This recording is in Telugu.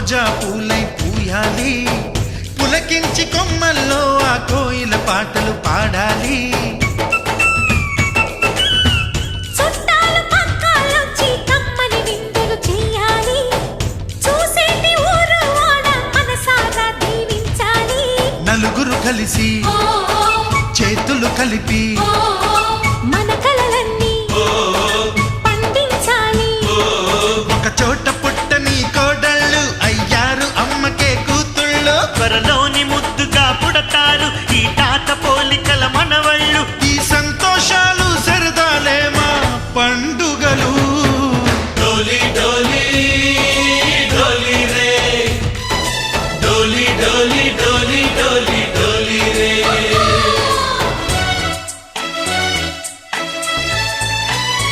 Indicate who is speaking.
Speaker 1: రోజా పూలై పూయాలి, పులకించి కొమ్మల్లో ఆ కోయిల పాటలు పాడాలి. నలుగురు కలిసి చేతులు కలిపి